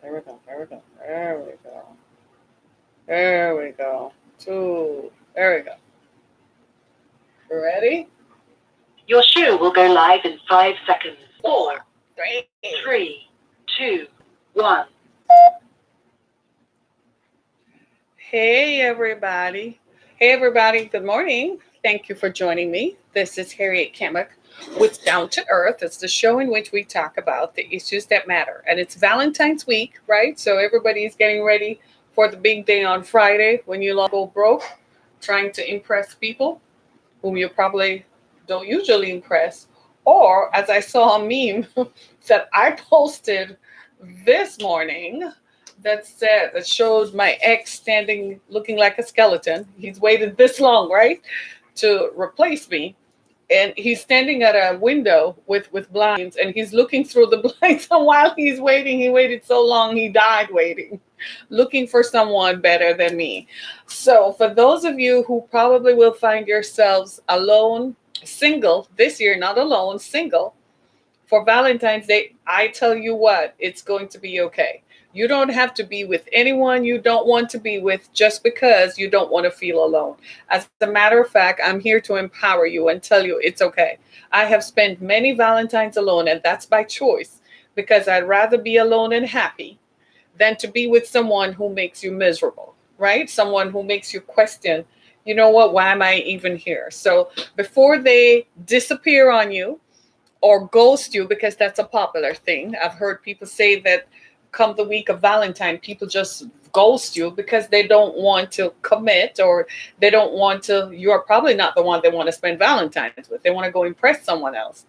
There we go. There we go. There we go. There we go. Two. There we go. Ready? Your show will go live in 5 seconds. Four, Three. three, two, one. Hey, everybody. Hey, everybody. Good morning. Thank you for joining me. This is Harriet Kimmick with Down to Earth. It's the show in which we talk about the issues that matter. And it's Valentine's week, right? So everybody's getting ready for the big day on Friday when you all go broke, trying to impress people whom you probably don't usually impress. Or, as I saw a meme that I posted this morning that showed my ex standing looking like a skeleton. He's waited this long, right, to replace me. And he's standing at a window with blinds and he's looking through the blinds. And while he's waiting, he waited so long, he died waiting, looking for someone better than me. So, for those of you who probably will find yourselves alone, single this year, not alone, single, for Valentine's Day, I tell you what, it's going to be okay. You don't have to be with anyone you don't want to be with just because you don't want to feel alone. As a matter of fact, I'm here to empower you and tell you it's okay. I have spent many Valentines alone, and that's by choice because I'd rather be alone and happy than to be with someone who makes you miserable, right? Someone who makes you question, you know what, why am I even here? So before they disappear on you, or ghost you because that's a popular thing. I've heard people say that come the week of Valentine, people just ghost you because they don't want to commit or they don't want to. You're probably not the one they want to spend Valentine's with. They want to go impress someone else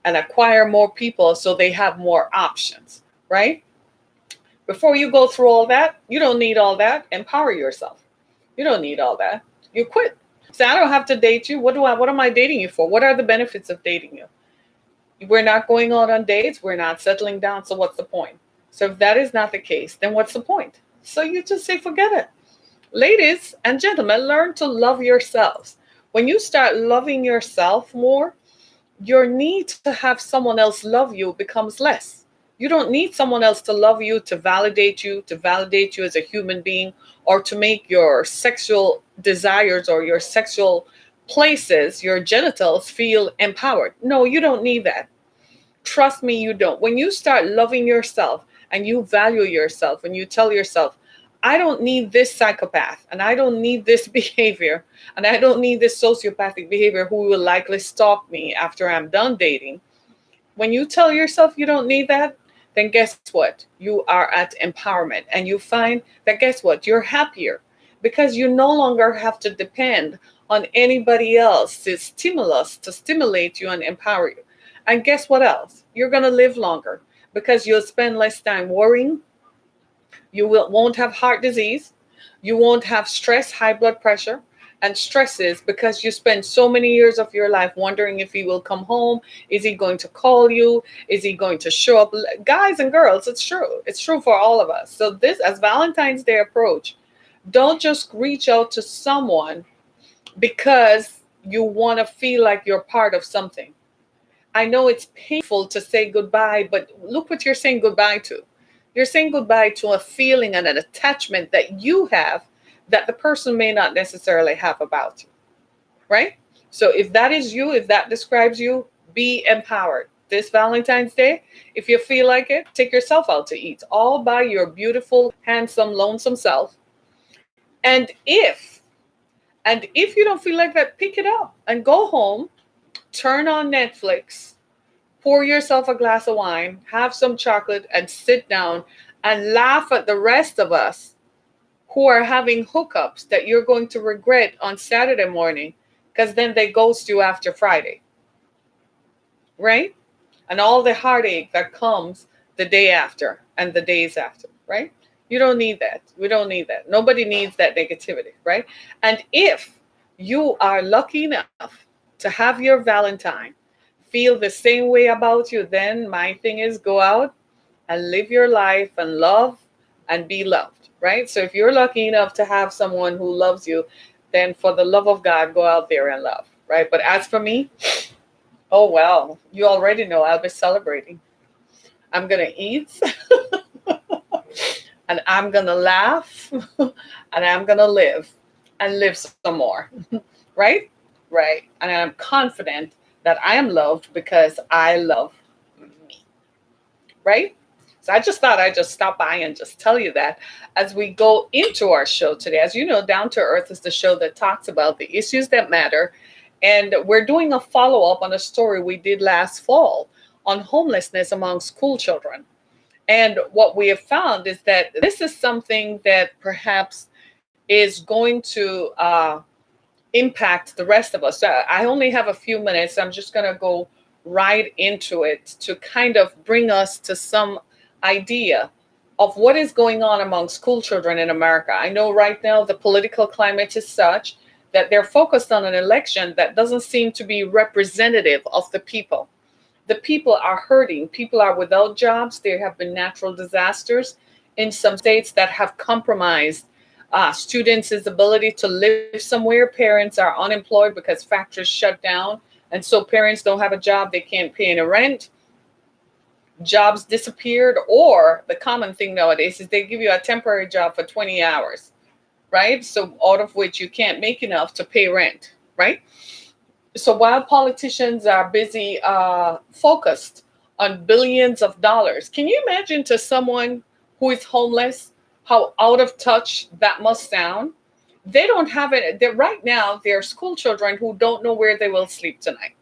and acquire more people so they have more options, right? Before you go through all that, you don't need all that. Empower yourself. You don't need all that. You quit. Say, I don't have to date you. What am I dating you for? What are the benefits of dating you? We're not going out on dates. We're not settling down. So what's the point? So if that is not the case, then what's the point? So you just say, forget it. Ladies and gentlemen, learn to love yourselves. When you start loving yourself more, your need to have someone else love you becomes less. You don't need someone else to love you, to validate you as a human being, or to make your sexual desires or your sexual places, your genitals feel empowered. No, you don't need that. Trust me, you don't. When you start loving yourself and you value yourself and you tell yourself, I don't need this psychopath and I don't need this behavior and I don't need this sociopathic behavior who will likely stalk me after I'm done dating. When you tell yourself you don't need that, then guess what? You are at empowerment and you find that guess what? You're happier because you no longer have to depend on anybody else's stimulus to stimulate you and empower you. And guess what else? You're going to live longer because you'll spend less time worrying. Won't have heart disease. You won't have stress, high blood pressure, and stresses because you spend so many years of your life wondering if he will come home. Is he going to call you? Is he going to show up? Guys and girls, it's true. It's true for all of us. So this, as Valentine's Day approach, don't just reach out to someone because you want to feel like you're part of something. I know it's painful to say goodbye, but look what you're saying goodbye to. You're saying goodbye to a feeling and an attachment that you have that the person may not necessarily have about you, right? So if that is you, if that describes you, be empowered. This Valentine's Day, if you feel like it, take yourself out to eat, all by your beautiful, handsome, lonesome self. And if you don't feel like that, pick it up and go home, turn on Netflix, pour yourself a glass of wine, have some chocolate, and sit down and laugh at the rest of us who are having hookups that you're going to regret on Saturday morning because then they ghost you after Friday, right? And all the heartache that comes the day after and the days after, right? You don't need that. We don't need that. Nobody needs that negativity, right? And if you are lucky enough to have your Valentine feel the same way about you, then my thing is go out and live your life and love and be loved, right? So if you're lucky enough to have someone who loves you, then for the love of God, go out there and love, right? But as for me, oh, well, you already know I'll be celebrating. I'm going to eat. and I'm going to laugh and I'm going to live and live some more. Right? Right. And I'm confident that I am loved because I love me. Right? So I just thought I'd just stop by and just tell you that as we go into our show today. As you know, Down to Earth is the show that talks about the issues that matter. And we're doing a follow up on a story we did last fall on homelessness among school children. And what we have found is that this is something that perhaps is going to impact the rest of us. So I only have a few minutes. I'm just going to go right into it to kind of bring us to some idea of what is going on among school children in America. I know right now the political climate is such that they're focused on an election that doesn't seem to be representative of the people. The people are hurting. People are without jobs. There have been natural disasters in some states that have compromised students' ability to live somewhere. Parents are unemployed because factories shut down. And so parents don't have a job. They can't pay any rent. Jobs disappeared. Or the common thing nowadays is they give you a temporary job for 20 hours, right? So out of which you can't make enough to pay rent, right? So while politicians are busy focused on billions of dollars, can you imagine to someone who is homeless how out of touch that must sound? They don't have it. Right now, there are school children who don't know where they will sleep tonight.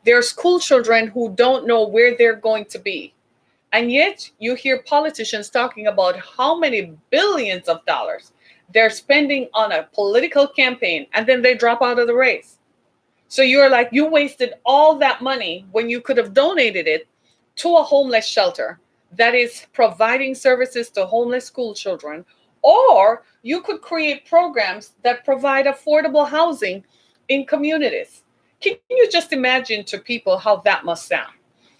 There are school children who don't know where they're going to be. And yet you hear politicians talking about how many billions of dollars they're spending on a political campaign, and then they drop out of the race. So you're like, you wasted all that money when you could have donated it to a homeless shelter that is providing services to homeless school children, or you could create programs that provide affordable housing in communities. Can you just imagine to people how that must sound?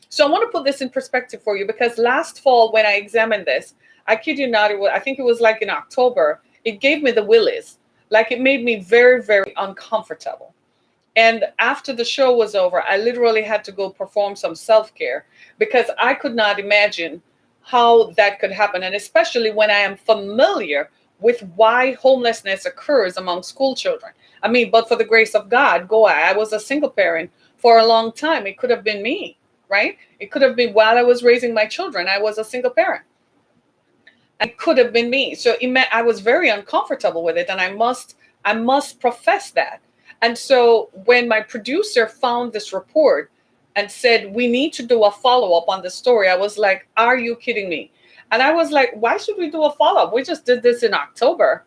So I want to put this in perspective for you, because last fall when I examined this, I kid you not, I think it was like in October, it gave me the willies. Like, it made me very, very uncomfortable. And after the show was over, I literally had to go perform some self care because I could not imagine how that could happen. And especially when I am familiar with why homelessness occurs among school children. I mean, but for the grace of God, I was a single parent for a long time. It could have been me, right? It could have been while I was raising my children. I was a single parent. It could have been me. So I was very uncomfortable with it. And I must profess that. And so when my producer found this report and said, we need to do a follow up on the story, I was like, are you kidding me? And I was like, why should we do a follow up? We just did this in October.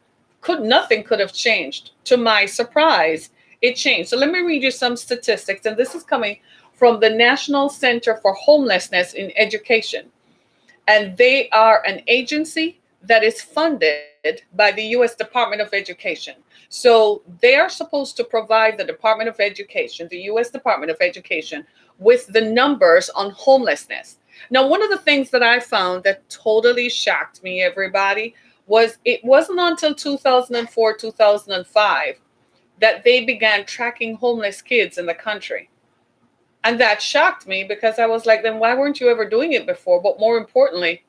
Nothing could have changed. To my surprise, it changed. So let me read you some statistics. And this is coming from the National Center for Homelessness in Education. And they are an agency that is funded by the U.S. Department of Education. So they are supposed to provide the Department of Education, the U.S. Department of Education, with the numbers on homelessness. Now, one of the things that I found that totally shocked me, everybody, was it wasn't until 2004, 2005 that they began tracking homeless kids in the country. And that shocked me because I was like, then why weren't you ever doing it before? But more importantly,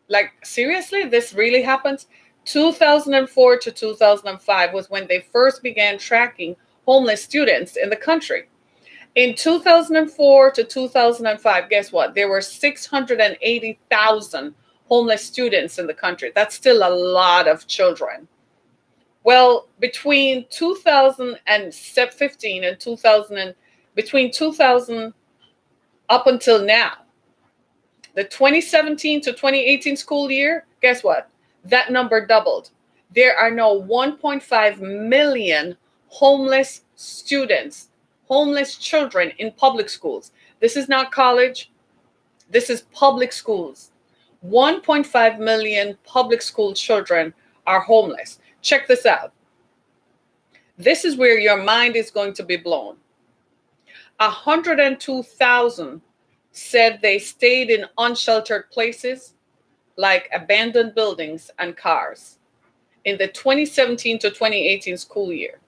like, seriously, this really happens? 2004 to 2005 was when they first began tracking homeless students in the country. In 2004 to 2005, guess what? There were 680,000 homeless students in the country. That's still a lot of children. Well, between 2015 and 2000, between 2000 up until now, the 2017 to 2018 school year, guess what? That number doubled. There are now 1.5 million homeless students, homeless children in public schools. This is not college. This is public schools. 1.5 million public school children are homeless. Check this out. This is where your mind is going to be blown. 102,000 said they stayed in unsheltered places like abandoned buildings and cars in the 2017 to 2018 school year.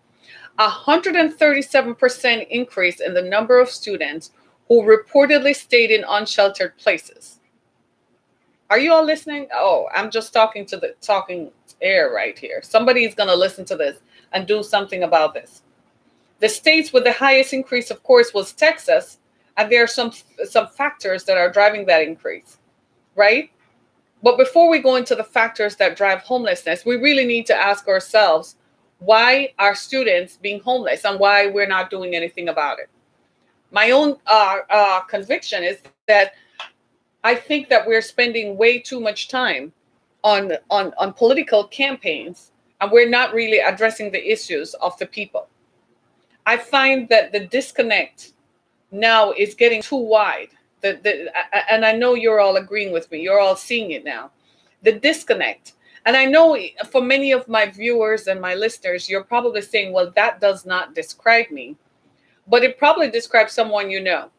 137% increase in the number of students who reportedly stayed in unsheltered places. Are you all listening? Oh, I'm just talking to the talking air right here. Somebody is going to listen to this and do something about this. The states with the highest increase, of course, was Texas, and there are some factors that are driving that increase, right? But before we go into the factors that drive homelessness, we really need to ask ourselves, why are students being homeless and why we're not doing anything about it? My own conviction is that I think that we're spending way too much time on political campaigns, and we're not really addressing the issues of the people. I find that the disconnect now is getting too wide. And I know you're all agreeing with me. You're all seeing it now. The disconnect. And I know for many of my viewers and my listeners, you're probably saying, well, that does not describe me. But it probably describes someone you know.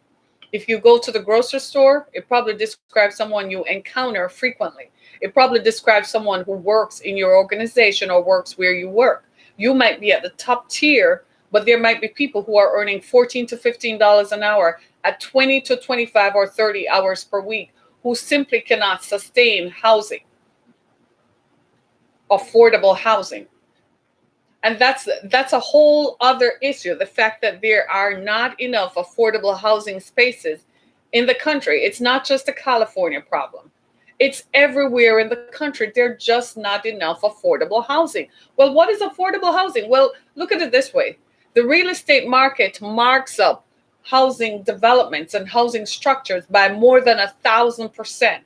If you go to the grocery store, it probably describes someone you encounter frequently. It probably describes someone who works in your organization or works where you work. You might be at the top tier, but there might be people who are earning $14 to $15 an hour at 20 to 25 or 30 hours per week who simply cannot sustain housing, affordable housing. And that's a whole other issue, the fact that there are not enough affordable housing spaces in the country. It's not just a California problem, it's everywhere in the country. There are just not enough affordable housing. Well, what is affordable housing? Well, look at it this way. The real estate market marks up housing developments and housing structures by more than 1,000%.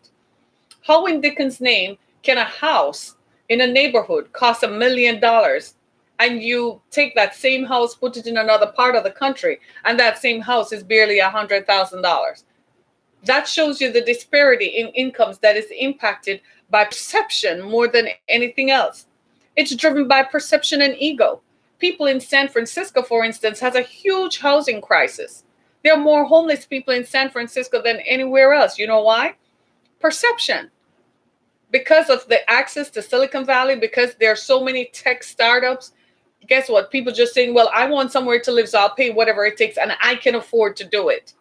How in Dickens' name can a house in a neighborhood cost $1 million, and you take that same house, put it in another part of the country, and that same house is barely $100,000? That shows you the disparity in incomes that is impacted by perception more than anything else. It's driven by perception and ego. People in San Francisco, for instance, has a huge housing crisis. There are more homeless people in San Francisco than anywhere else. You know why? Perception. Because of the access to Silicon Valley, because there are so many tech startups, guess what? People just saying, well, I want somewhere to live, so I'll pay whatever it takes, and I can afford to do it.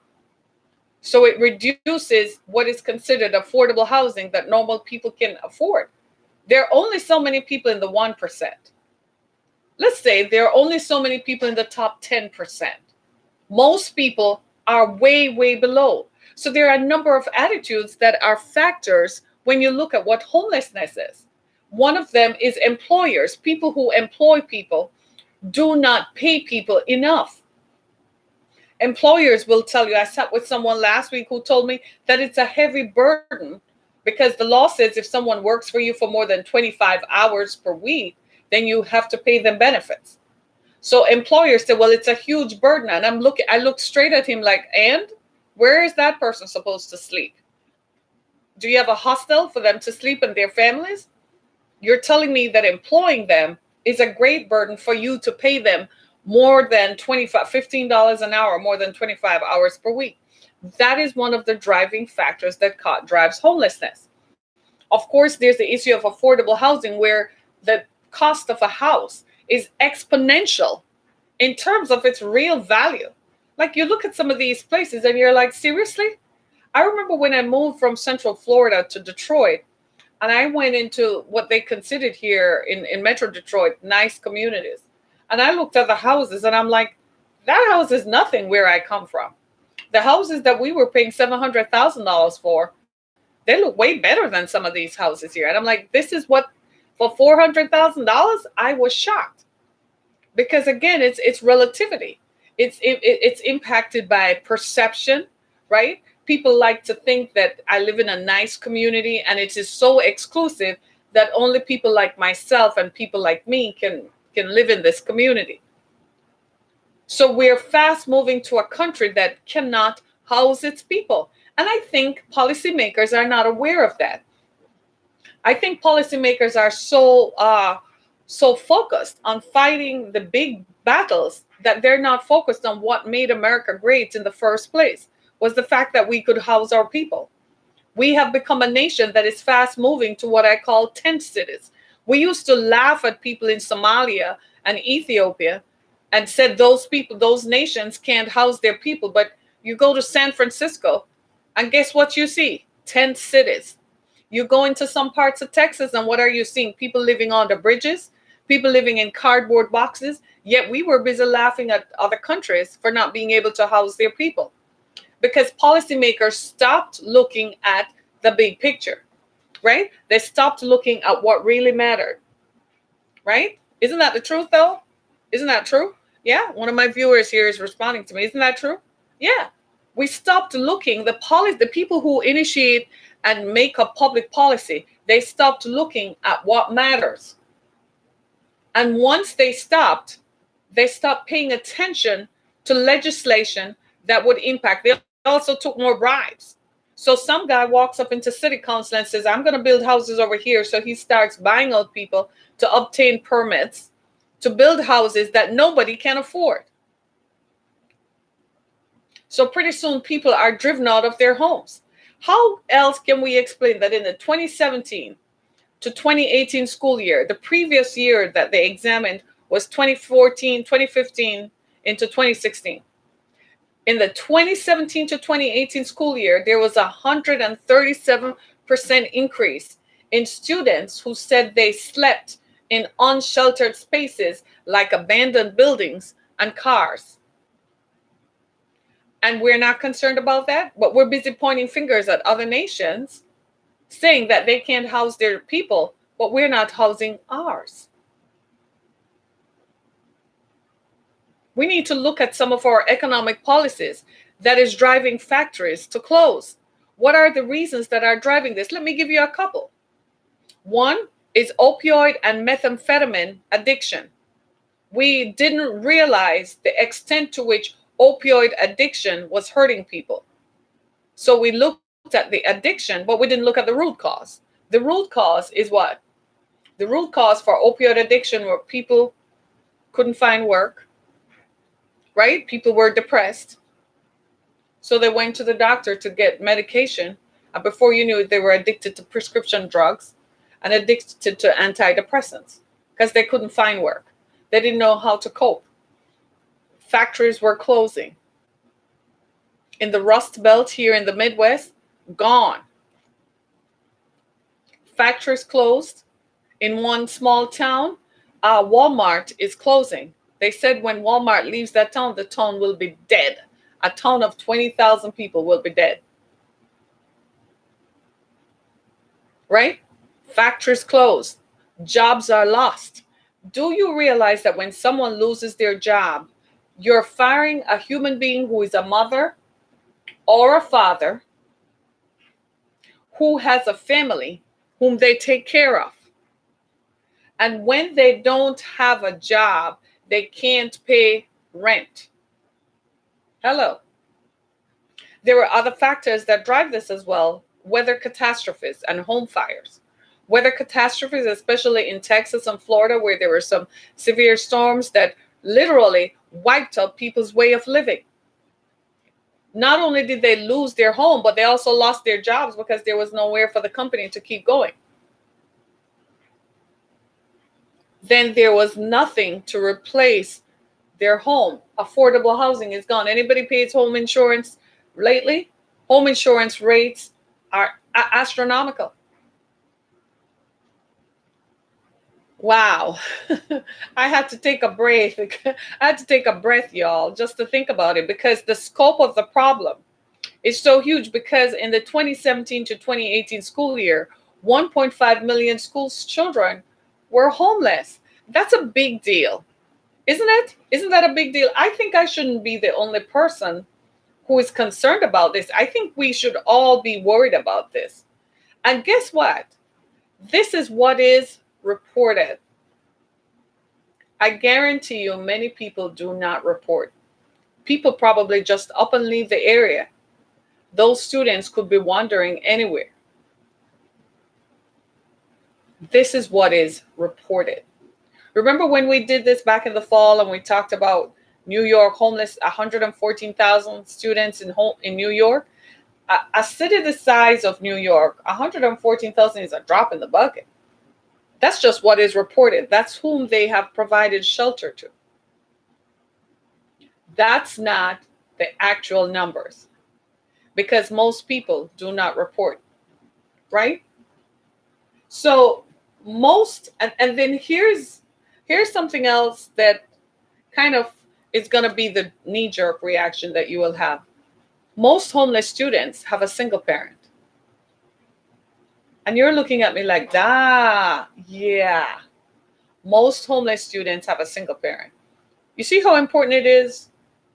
So it reduces what is considered affordable housing that normal people can afford. There are only so many people in the 1%. Let's say there are only so many people in the top 10%. Most people are way, way below. So there are a number of attitudes that are factors when you look at what homelessness is. One of them is employers. People who employ people do not pay people enough. Employers will tell you, I sat with someone last week who told me that it's a heavy burden because the law says if someone works for you for more than 25 hours per week, then you have to pay them benefits. So employers say, well, it's a huge burden. And I look straight at him like, and where is that person supposed to sleep? Do you have a hostel for them to sleep and their families? You're telling me that employing them is a great burden for you to pay them more than $15 an hour, more than 25 hours per week. That is one of the driving factors that drives homelessness. Of course, there's the issue of affordable housing where the cost of a house is exponential in terms of its real value. Like you look at some of these places and you're like, seriously? I remember when I moved from Central Florida to Detroit, and I went into what they considered here in Metro Detroit, nice communities. And I looked at the houses and I'm like, that house is nothing where I come from. The houses that we were paying $700,000 for, they look way better than some of these houses here. And I'm like, this is what, for $400,000? I was shocked. Because again, it's relativity. It's impacted by perception, right? People like to think that I live in a nice community and it is so exclusive that only people like myself and people like me can live in this community. So we're fast moving to a country that cannot house its people. And I think policymakers are not aware of that. I think policymakers are so focused on fighting the big battles that they're not focused on what made America great in the first place, was the fact that we could house our people. We have become a nation that is fast moving to what I call tent cities. We used to laugh at people in Somalia and Ethiopia and said those people, those nations can't house their people. But you go to San Francisco and guess what you see? Tent cities. You go into some parts of Texas, and what are you seeing? People living on the bridges, people living in cardboard boxes. Yet we were busy laughing at other countries for not being able to house their people because policymakers stopped looking at the big picture, right? They stopped looking at what really mattered, right? Isn't that the truth, though? Isn't that true? Yeah, one of my viewers here is responding to me. Isn't that true? Yeah, we stopped looking. The people who initiate and make a public policy, they stopped looking at what matters. And once they stopped paying attention to legislation that would impact. They also took more bribes. So some guy walks up into city council and says, I'm going to build houses over here. So he starts buying out people to obtain permits to build houses that nobody can afford. So pretty soon people are driven out of their homes. How else can we explain that in the 2017 to 2018 school year, the previous year that they examined was 2014, 2015 into 2016. In the 2017 to 2018 school year, there was a 137% increase in students who said they slept in unsheltered spaces like abandoned buildings and cars. And we're not concerned about that, but we're busy pointing fingers at other nations saying that they can't house their people, but we're not housing ours. We need to look at some of our economic policies that is driving factories to close. What are the reasons that are driving this? Let me give you a couple. One is opioid and methamphetamine addiction. We didn't realize the extent to which opioid addiction was hurting people. So we looked at the addiction, but we didn't look at the root cause. The root cause is what? The root cause for opioid addiction were people couldn't find work, right? People were depressed. So they went to the doctor to get medication. And before you knew it, they were addicted to prescription drugs and addicted to antidepressants because they couldn't find work. They didn't know how to cope. Factories were closing. In the Rust Belt here in the Midwest, gone. Factories closed. In one small town, Walmart is closing. They said when Walmart leaves that town, the town will be dead. A town of 20,000 people will be dead. Right? Factories closed. Jobs are lost. Do you realize that when someone loses their job, you're firing a human being who is a mother or a father who has a family whom they take care of? And when they don't have a job, they can't pay rent. Hello. There are other factors that drive this as well. Weather catastrophes and home fires. Weather catastrophes, especially in Texas and Florida, where there were some severe storms that literally wiped out people's way of living. Not only did they lose their home, but they also lost their jobs because there was nowhere for the company to keep going. Then there was nothing to replace their home. Affordable housing is gone. Anybody pays home insurance lately? Home insurance rates are astronomical. Wow. I had to take a breath. I had to take a breath, y'all, just to think about it because the scope of the problem is so huge because in the 2017 to 2018 school year, 1.5 million school children were homeless. That's a big deal. Isn't it? Isn't that a big deal? I think I shouldn't be the only person who is concerned about this. I think we should all be worried about this. And guess what? This is what is reported. I guarantee you many people do not report. People probably just up and leave the area. Those students could be wandering anywhere. This is what is reported. Remember when we did this back in the fall and we talked about New York homeless, 114,000 students in New York? A city the size of New York, 114,000 is a drop in the bucket. That's just what is reported. That's whom they have provided shelter to. That's not the actual numbers because most people do not report, right? So most, and then here's something else that kind of is going to be the knee jerk reaction that you will have. Most homeless students have a single parent. And you're looking at me like, ah, yeah. Most homeless students have a single parent. You see how important it is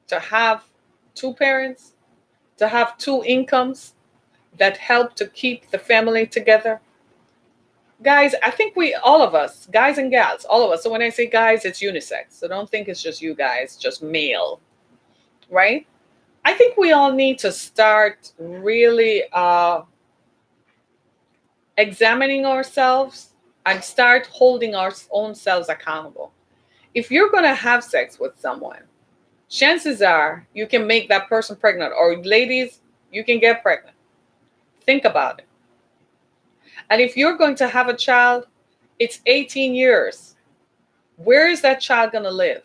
to have two parents, to have two incomes that help to keep the family together? Guys, I think we, all of us, guys and gals, all of us. So when I say guys, it's unisex. So don't think it's just you guys, just male, right? I think we all need to start really examining ourselves and start holding our own selves accountable. If you're going to have sex with someone, chances are you can make that person pregnant, or ladies, you can get pregnant. Think about it. And if you're going to have a child, it's 18 years. Where is that child going to live?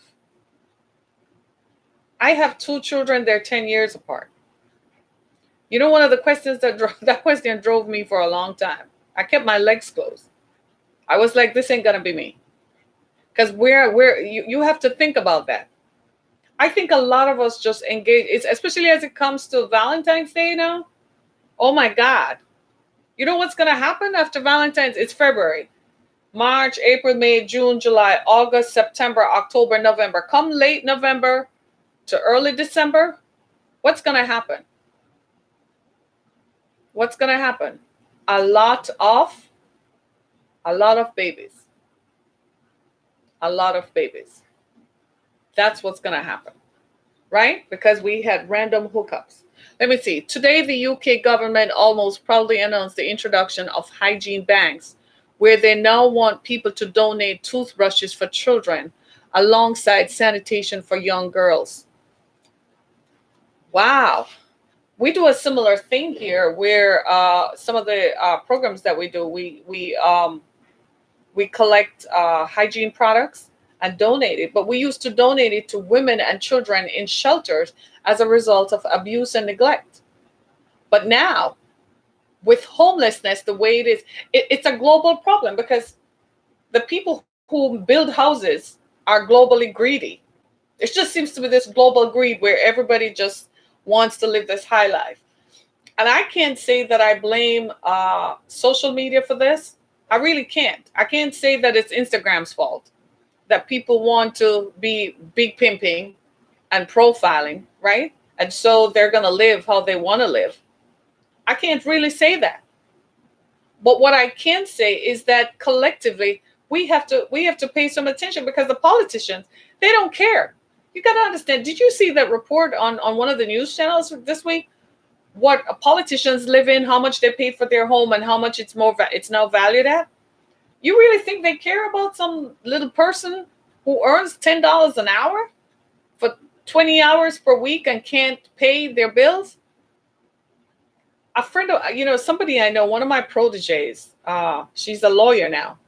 I have two children, they're 10 years apart. You know, one of the questions that question drove me for a long time. I kept my legs closed. I was like, this ain't going to be me. Because you have to think about that. I think a lot of us just engage, it's, especially as it comes to Valentine's Day now. Oh my God. You know what's going to happen after Valentine's? It's February. March, April, May, June, July, August, September, October, November. Come late November to early December, what's going to happen? What's going to happen? A lot of babies. A lot of babies. That's what's going to happen, right? Because we had random hookups. Let me see. Today, the UK government almost proudly announced the introduction of hygiene banks, where they now want people to donate toothbrushes for children alongside sanitation for young girls. Wow. We do a similar thing here where some of the programs that we do, we collect hygiene products and donate it. But we used to donate it to women and children in shelters as a result of abuse and neglect. But now, with homelessness the way it is, it's a global problem because the people who build houses are globally greedy. It just seems to be this global greed where everybody just wants to live this high life. And I can't say that I blame social media for this. I really can't. I can't say that it's Instagram's fault that people want to be big pimping and profiling, right? And so they're going to live how they want to live. I can't really say that. But what I can say is that collectively we have to pay some attention because the politicians, they don't care. You got to understand. Did you see that report on one of the news channels this week? What politicians live in, how much they paid for their home, and how much it's now valued at? You really think they care about some little person who earns $10 an hour for 20 hours per week and can't pay their bills? A friend of, somebody I know, one of my proteges, she's a lawyer now.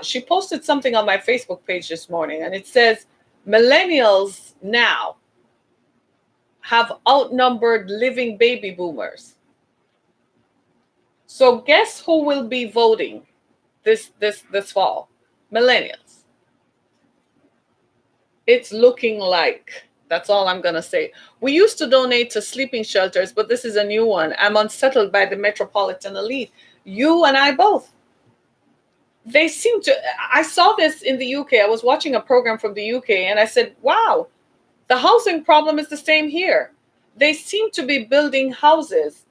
She posted something on my Facebook page this morning, and it says, millennials now have outnumbered living baby boomers. So guess who will be voting this fall? Millennials. It's looking like. That's all I'm going to say. We used to donate to sleeping shelters, but this is a new one. I'm unsettled by the metropolitan elite. You and I both. They seem to, I saw this in the UK. I was watching a program from the UK and I said, wow, the housing problem is the same here. They seem to be building houses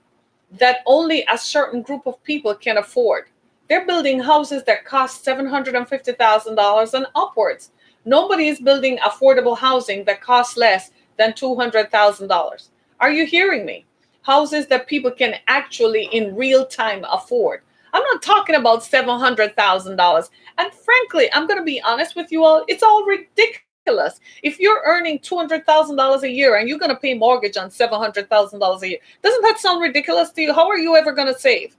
that only a certain group of people can afford. They're building houses that cost $750,000 and upwards. Nobody is building affordable housing that costs less than $200,000. Are you hearing me? Houses that people can actually in real time afford. I'm not talking about $700,000. And frankly, I'm going to be honest with you all, it's all ridiculous. If you're earning $200,000 a year and you're going to pay mortgage on $700,000 a year, doesn't that sound ridiculous to you? How are you ever going to save?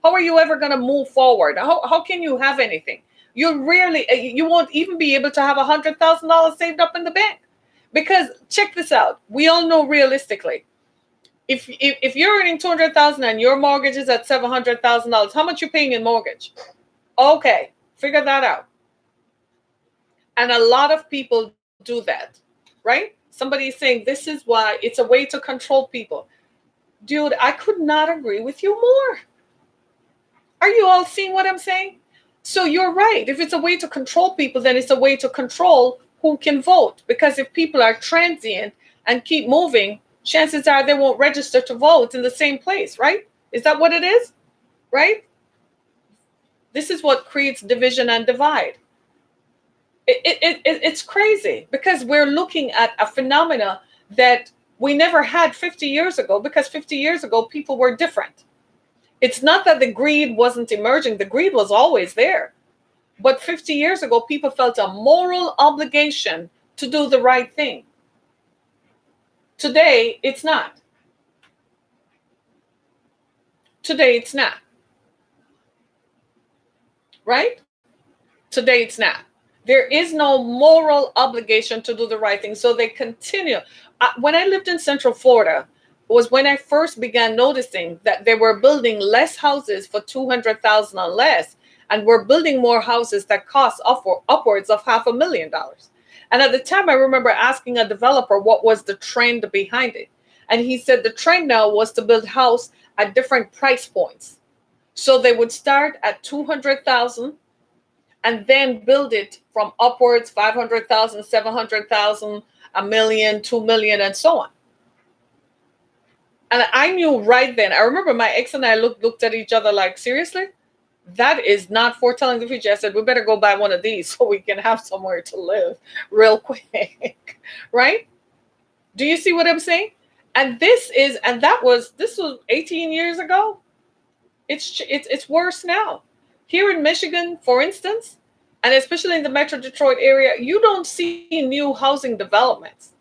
How are you ever going to move forward? How can you have anything? You won't even be able to have $100,000 saved up in the bank. Because check this out. We all know realistically, if you're earning $200,000 and your mortgage is at $700,000, how much you paying in mortgage? Okay, figure that out. And a lot of people do that, right? Somebody is saying this is why it's a way to control people. Dude, I could not agree with you more. Are you all seeing what I'm saying? So you're right. If it's a way to control people, then it's a way to control who can vote. Because if people are transient and keep moving, chances are they won't register to vote in the same place, right? Is that what it is? Right? This is what creates division and divide. It's crazy because we're looking at a phenomena that we never had 50 years ago, because 50 years ago people were different. It's not that the greed wasn't emerging, the greed was always there. But 50 years ago, people felt a moral obligation to do the right thing. Today, it's not. Today, it's not. Right? Today, it's not. There is no moral obligation to do the right thing. So they continue. When I lived in Central Florida, was when I first began noticing that they were building less houses for 200,000 or less, and we're building more houses that cost upwards of $500,000. And at the time, I remember asking a developer what was the trend behind it, and he said the trend now was to build house at different price points. So they would start at 200,000 and then build it from upwards 500,000, 700,000, a million, 2 million, and so on. And I knew right then. I remember my ex and I looked at each other like, seriously? That is not foretelling the future. I said, we better go buy one of these so we can have somewhere to live real quick. Right? Do you see what I'm saying? And this was 18 years ago. It's worse now. Here in Michigan, for instance, and especially in the Metro Detroit area, you don't see new housing developments.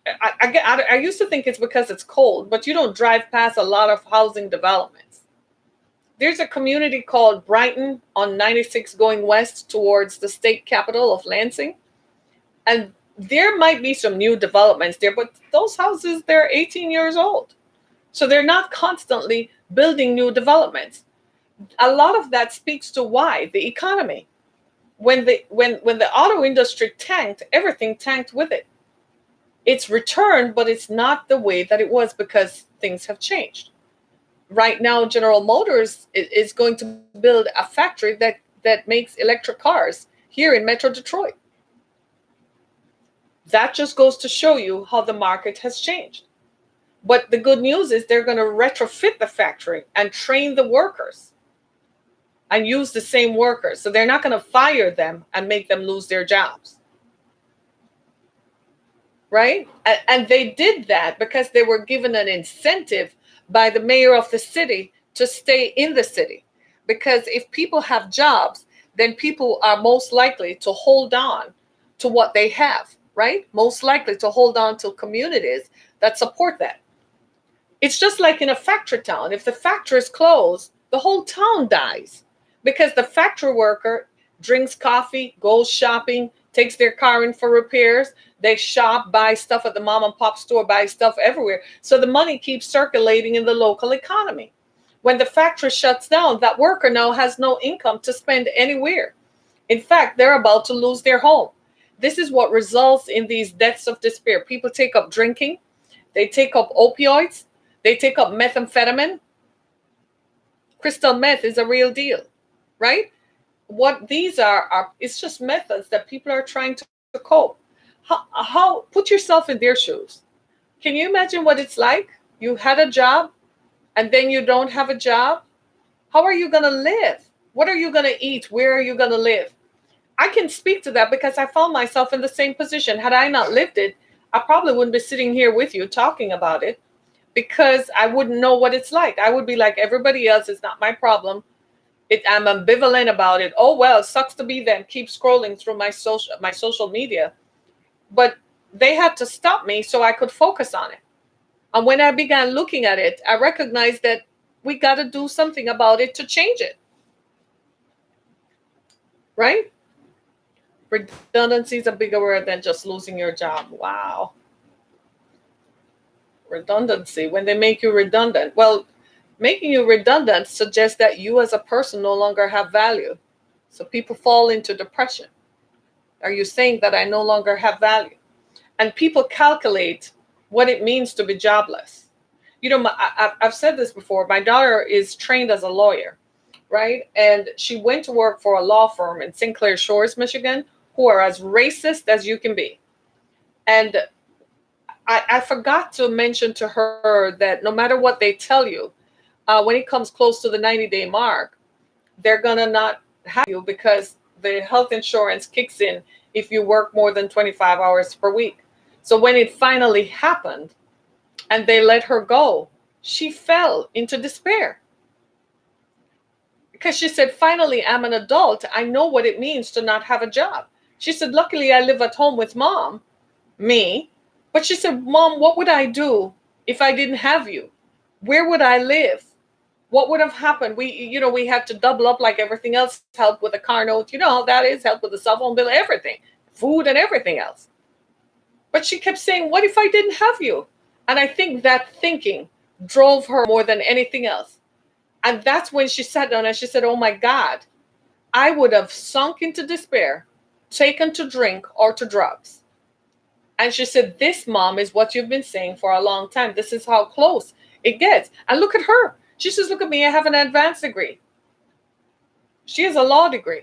I used to think it's because it's cold, but you don't drive past a lot of housing developments. There's a community called Brighton on 96 going west towards the state capital of Lansing. And there might be some new developments there, but those houses, they're 18 years old. So they're not constantly building new developments. A lot of that speaks to why the economy. When the auto industry tanked, everything tanked with it. It's returned, but it's not the way that it was because things have changed. Right now, General Motors is going to build a factory that makes electric cars here in Metro Detroit. That just goes to show you how the market has changed. But the good news is they're going to retrofit the factory and train the workers and use the same workers. So they're not going to fire them and make them lose their jobs. Right? And they did that because they were given an incentive by the mayor of the city to stay in the city. Because if people have jobs, then people are most likely to hold on to what they have, right? Most likely to hold on to communities that support that. It's just like in a factory town. If the factory is closed, the whole town dies because the factory worker drinks coffee, goes shopping, takes their car in for repairs. They shop, buy stuff at the mom and pop store, buy stuff everywhere. So the money keeps circulating in the local economy. When the factory shuts down, that worker now has no income to spend anywhere. In fact, they're about to lose their home. This is what results in these deaths of despair. People take up drinking, they take up opioids, they take up methamphetamine. Crystal meth is a real deal, right? What these are it's just methods that people are trying to cope. How put yourself in their shoes. Can you imagine what it's like? You had a job and then you don't have a job. How are you going to live? What are you going to eat? Where are you going to live? I can speak to that because I found myself in the same position. Had I not lived it, I probably wouldn't be sitting here with you talking about it, because I wouldn't know what it's like. I would be like everybody else. It's not my problem. I'm ambivalent about it. Oh, well, it sucks to be them. Keep scrolling through my social media. But they had to stop me so I could focus on it. And when I began looking at it, I recognized that we got to do something about it to change it. Right? Redundancy is a bigger word than just losing your job. Wow. Redundancy. When they make you redundant. Well, making you redundant suggests that you as a person no longer have value. So people fall into depression. Are you saying that I no longer have value? And people calculate what it means to be jobless. You know, I've said this before. My daughter is trained as a lawyer, right? And she went to work for a law firm in St. Clair Shores, Michigan, who are as racist as you can be. And I forgot to mention to her that no matter what they tell you, when it comes close to the 90-day mark, they're going to not have you because the health insurance kicks in if you work more than 25 hours per week. So when it finally happened and they let her go, she fell into despair because she said, finally, I'm an adult. I know what it means to not have a job. She said, luckily, I live at home with mom, me. But she said, Mom, what would I do if I didn't have you? Where would I live? What would have happened? We had to double up like everything else, help with a car note. You know how that is, help with the cell phone bill, everything, food and everything else. But she kept saying, what if I didn't have you? And I think that thinking drove her more than anything else. And that's when she sat down and she said, oh my God, I would have sunk into despair, taken to drink or to drugs. And she said, this, Mom, is what you've been saying for a long time. This is how close it gets. And look at her. She says, look at me, I have an advanced degree. She has a law degree.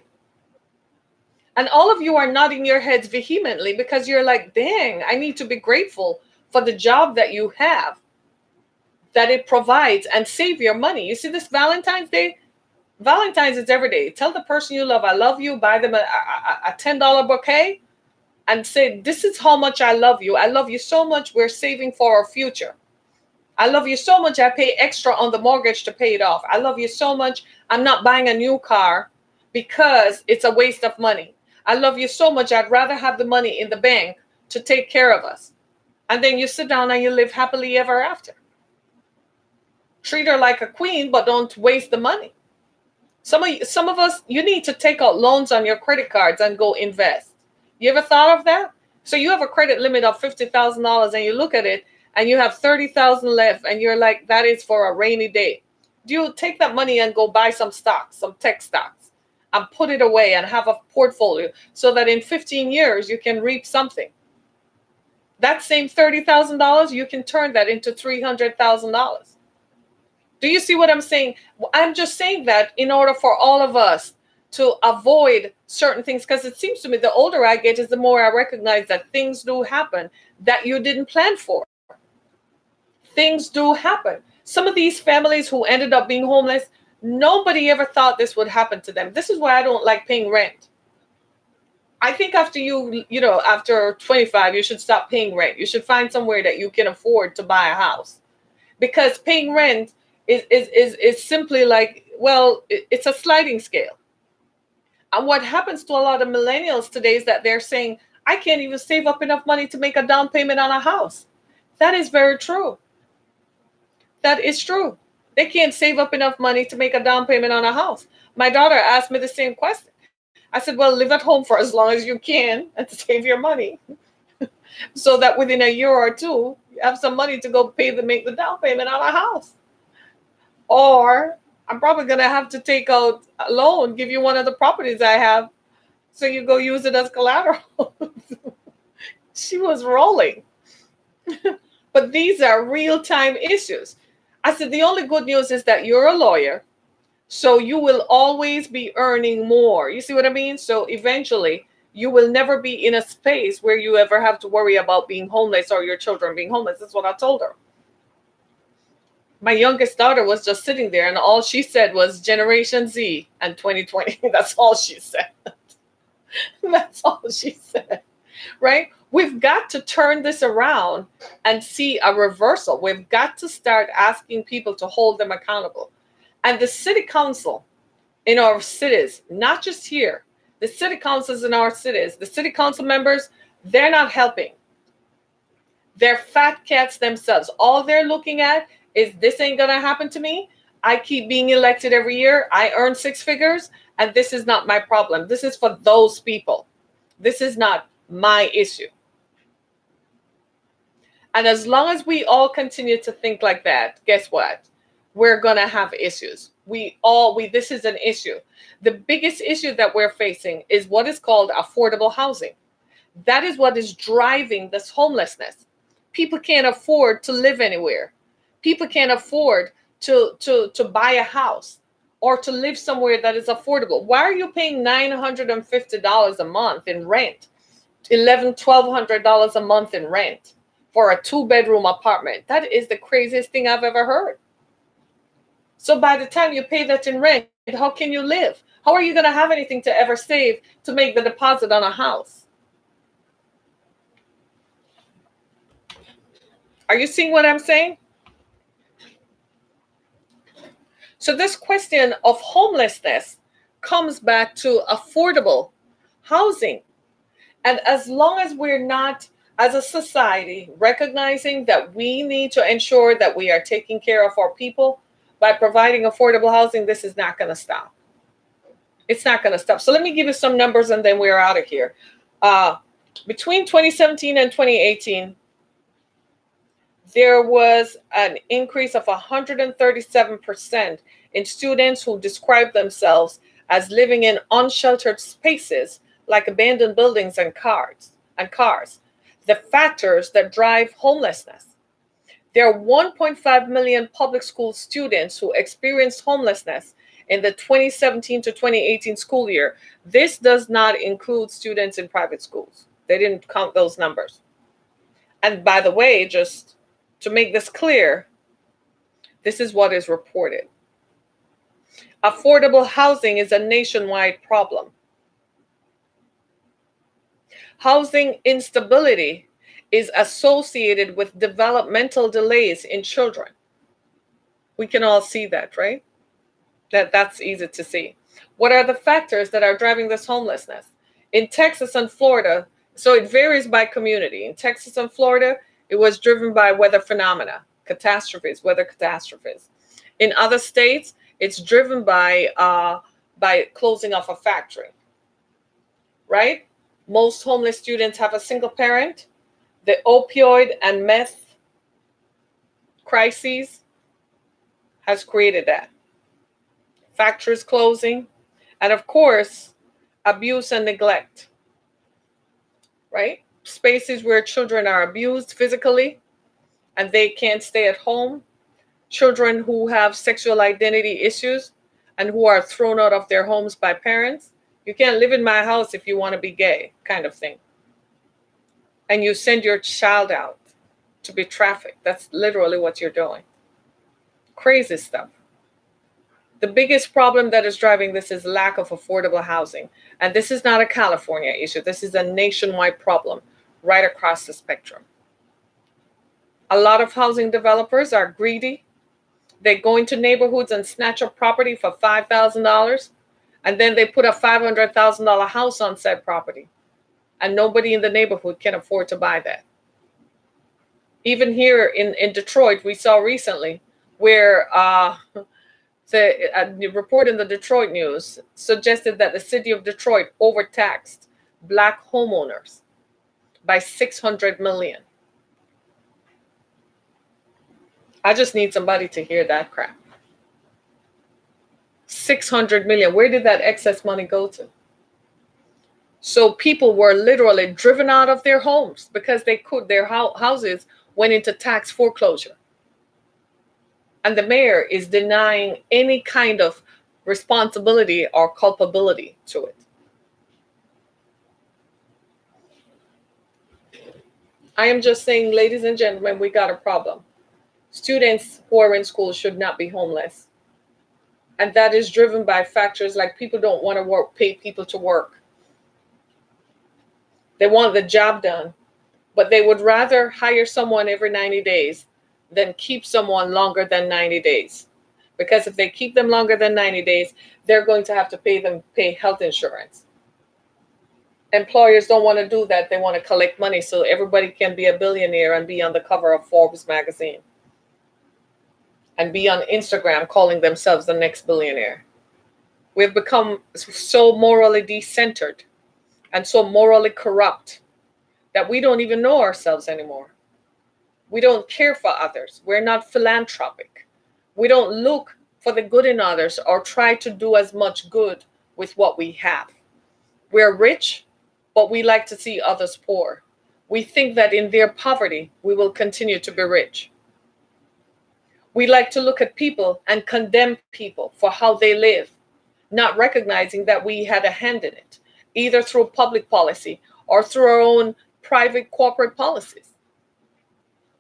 And all of you are nodding your heads vehemently because you're like, dang, I need to be grateful for the job that you have, that it provides, and save your money. You see this Valentine's Day? Valentine's is every day. Tell the person you love, I love you, buy them a $10 bouquet and say, this is how much I love you. I love you so much, we're saving for our future. I love you so much, I pay extra on the mortgage to pay it off. I love you so much, I'm not buying a new car because it's a waste of money. I love you so much, I'd rather have the money in the bank to take care of us. And then you sit down and you live happily ever after. Treat her like a queen, but don't waste the money. Some of us, you need to take out loans on your credit cards and go invest. You ever thought of that? So you have a credit limit of $50,000 and you look at it and you have 30,000 left and you're like, that is for a rainy day. Do you take that money and go buy some stocks, some tech stocks, and put it away and have a portfolio so that in 15 years you can reap something? That same $30,000, you can turn that into $300,000. Do you see what I'm saying? I'm just saying that in order for all of us to avoid certain things, because it seems to me the older I get is the more I recognize that things do happen that you didn't plan for. Things do happen. Some of these families who ended up being homeless, nobody ever thought this would happen to them. This is why I don't like paying rent. I think after 25, you should stop paying rent. You should find somewhere that you can afford to buy a house. Because paying rent is simply like, well, it's a sliding scale. And what happens to a lot of millennials today is that they're saying, I can't even save up enough money to make a down payment on a house. That is very true. That is true. They can't save up enough money to make a down payment on a house. My daughter asked me the same question. I said, well, live at home for as long as you can and to save your money so that within a year or two, you have some money to go make the down payment on a house. Or I'm probably going to have to take out a loan, give you one of the properties I have, so you go use it as collateral. She was rolling. But these are real-time issues. I said, the only good news is that you're a lawyer, so you will always be earning more. You see what I mean? So eventually, you will never be in a space where you ever have to worry about being homeless or your children being homeless. That's what I told her. My youngest daughter was just sitting there and all she said was Generation Z and 2020. That's all she said. That's all she said, right? We've got to turn this around and see a reversal. We've got to start asking people to hold them accountable. And the city council in our cities, not just here, the city councils in our cities, the city council members, they're not helping. They're fat cats themselves. All they're looking at is, this ain't going to happen to me. I keep being elected every year. I earn 6 figures, and this is not my problem. This is for those people. This is not my issue. And as long as we all continue to think like that, guess what? we're going to have issues. This is an issue. The biggest issue that we're facing is what is called affordable housing. That is what is driving this homelessness. People can't afford to live anywhere. People can't afford to buy a house or to live somewhere that is affordable. Why are you paying $950 a month in rent? $1,100-$1,200 a month in rent for a 2-bedroom apartment. That is the craziest thing I've ever heard. So by the time you pay that in rent, how can you live? How are you going to have anything to ever save to make the deposit on a house? Are you seeing what I'm saying? So this question of homelessness comes back to affordable housing. And as long as we're not, as a society, recognizing that we need to ensure that we are taking care of our people by providing affordable housing, this is not going to stop. It's not going to stop. So let me give you some numbers and then we're out of here. Between 2017 and 2018, there was an increase of 137% in students who described themselves as living in unsheltered spaces like abandoned buildings and cars. The factors that drive homelessness. There are 1.5 million public school students who experienced homelessness in the 2017 to 2018 school year. This does not include students in private schools. They didn't count those numbers. And by the way, just to make this clear, this is what is reported. Affordable housing is a nationwide problem. Housing instability is associated with developmental delays in children. We can all see that, right? That's easy to see. What are the factors that are driving this homelessness? In Texas and Florida, so it varies by community. In Texas and Florida, it was driven by weather phenomena, weather catastrophes. In other states, it's driven by closing off a factory, right? Most homeless students have a single parent. The opioid and meth crises has created that. Factories closing, and of course, abuse and neglect, right? Spaces where children are abused physically and they can't stay at home. Children who have sexual identity issues and who are thrown out of their homes by parents. You can't live in my house if you want to be gay, kind of thing. And you send your child out to be trafficked. That's literally what you're doing. Crazy stuff. The biggest problem that is driving this is lack of affordable housing. And this is not a California issue. This is a nationwide problem right across the spectrum. A lot of housing developers are greedy. They go into neighborhoods and snatch up property for $5,000, and then they put a $500,000 house on said property. And nobody in the neighborhood can afford to buy that. Even here in Detroit, we saw recently where the report in the Detroit News suggested that the city of Detroit overtaxed Black homeowners by $600 million. I just need somebody to hear that crap. $600 million. Where did that excess money go to? So people were literally driven out of their homes because their houses went into tax foreclosure. And the mayor is denying any kind of responsibility or culpability to it. I am just saying, ladies and gentlemen, we got a problem. Students who are in school should not be homeless. And that is driven by factors like people don't want to pay people to work. They want the job done, but they would rather hire someone every 90 days than keep someone longer than 90 days. Because if they keep them longer than 90 days, they're going to have to pay health insurance. Employers don't want to do that. They want to collect money so everybody can be a billionaire and be on the cover of Forbes magazine. And be on Instagram calling themselves the next billionaire. We've become so morally decentered and so morally corrupt that we don't even know ourselves anymore. We don't care for others. We're not philanthropic. We don't look for the good in others or try to do as much good with what we have. We're rich, but we like to see others poor. We think that in their poverty, we will continue to be rich. We like to look at people and condemn people for how they live, not recognizing that we had a hand in it, either through public policy or through our own private corporate policies.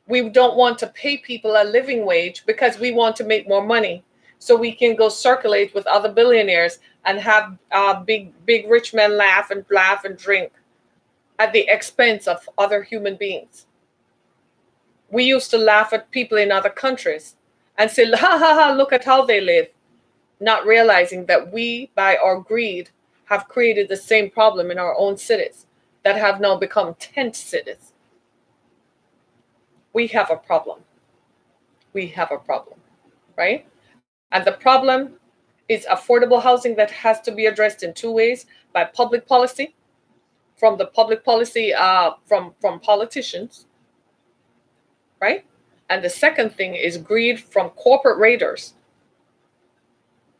We don't want to pay people a living wage because we want to make more money so we can go circulate with other billionaires and have big rich men laugh and drink at the expense of other human beings. We used to laugh at people in other countries and say, ha ha ha, look at how they live, not realizing that we, by our greed, have created the same problem in our own cities that have now become tent cities. We have a problem. We have a problem, right? And the problem is affordable housing that has to be addressed in two ways: by public policy, from the public policy from politicians, right? And the second thing is greed from corporate raiders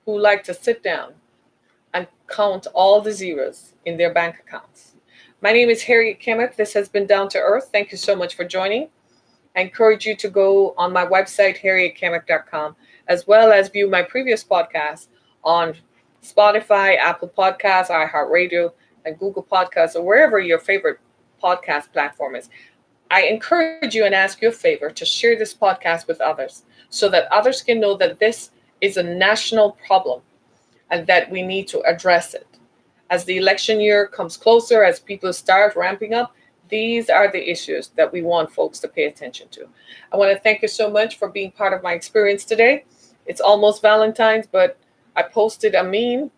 who like to sit down and count all the zeros in their bank accounts. My name is Harriet Kimmick. This has been Down to Earth. Thank you so much for joining. I encourage you to go on my website, harrietkimmick.com, as well as view my previous podcasts on Spotify, Apple Podcasts, iHeartRadio, and Google Podcasts, or wherever your favorite podcast platform is. I encourage you and ask you a favor to share this podcast with others so that others can know that this is a national problem and that we need to address it. As the election year comes closer, as people start ramping up, these are the issues that we want folks to pay attention to. I want to thank you so much for being part of my experience today. It's almost Valentine's, but I posted a meme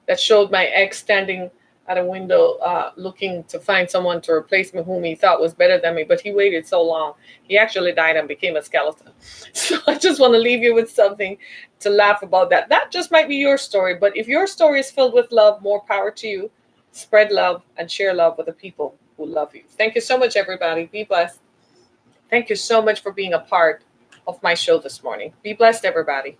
that showed my ex standing at a window looking to find someone to replace me whom he thought was better than me, but he waited so long. He actually died and became a skeleton. So I just want to leave you with something to laugh about that. That just might be your story, but if your story is filled with love, more power to you. Spread love and share love with the people who love you. Thank you so much, everybody. Be blessed. Thank you so much for being a part of my show this morning. Be blessed, everybody.